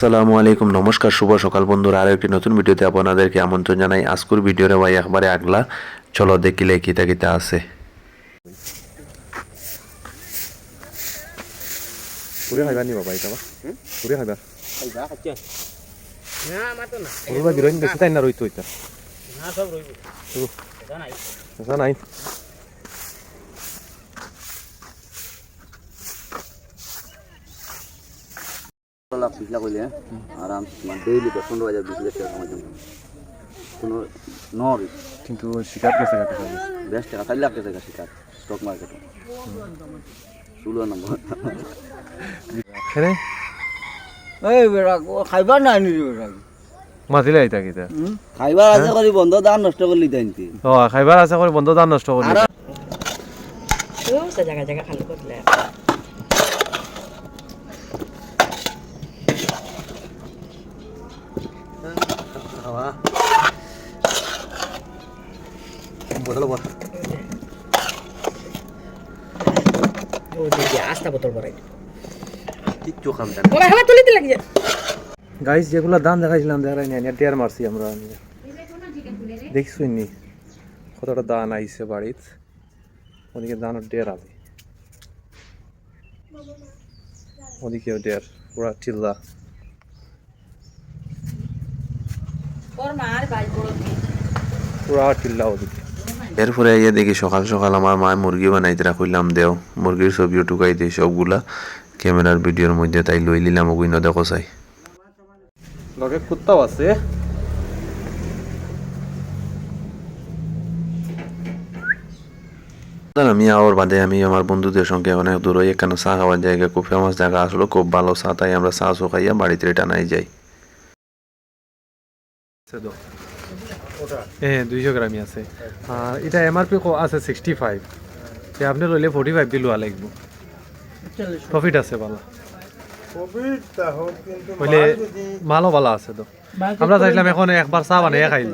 আসসালামু আলাইকুম, নমস্কার, শুভ সকাল বন্ধুরা। আরও একটি নতুন ভিডিওতে আপনাদেরকে আমন্ত্রণ জানাই। আজকের ভিডিওরে ভাই একবারে আগলা, চলো দেখিলে কিতা কিতা আছে। পুরে খাইবা নি বাবা, এটা পুরে খাইবা খাইবা খাচ্ছা না আমার তো না পুরো গিরইন বেশি তাই না রইতো এটা না সব রইব এটা নাই এটা নাই। লাখ 20 লাখ হইলে আরাম ডেইলি 15,000 20,000 টাকা কামাই করতাম কোনো নর কিন্তু শিকার কেসে কাটা যাবে বেশ টাকা 4 লাখ টাকা শিকার স্টক মার্কেটে 16 নম্বর আরে এই বেড়া খাইবা নাই নি বেড়া মাতিলে আইতা কিতা খাইবার আছে করি বন্ধ দান নষ্ট করলি তাইনতি ও খাইবার আছে করে বন্ধ দান নষ্ট করলি sa jaga-jaga kalau kau lihat. Oh, dia asta botol berai. কিচ্ছু খাম না Boleh hawa tulis lagi ya. Guys যেগুলো দান দেখাইছিলাম দেখাই নাই না টিয়ার মারছি আমরা দেখছুই নি কতটা দান আইছে বাড়িতে ওদিকে দানের ডের আছে ওদিকেও ডের পুরা চিল্লা পুরা চিল্লা ওদিকে। এরপরে ইয়ে দেখি সকাল সকাল আমার মা মুরগি বানাইতে রাখলাম দেও মুরগির ছবিও টুকাই দিই সবগুলা ক্যামেরার ভিডিওর মধ্যে তাই লই নিলাম ওগুই না দেখো চাই লগে কুত্তাও আছে আমি আওয়ার বাদে আমি আমার বন্ধুদের সঙ্গে অনেক দূর হয়ে কেন চা খাওয়ার জায়গা খুব ফেমাস জায়গা আসলো খুব ভালো চা তাই আমরা চা চো খাইয়া বাড়িতে টানাই যাই। হ্যাঁ 200 গ্রামই আছে আর এটা এমআরপি আছে 65 আপনি লইলে 45 দিলুয়া লাগবে প্রফিট আছে ভালো বলে মালও ভালো আছে তো আমরা চাইলাম এখন একবার চা বানিয়ে খাইল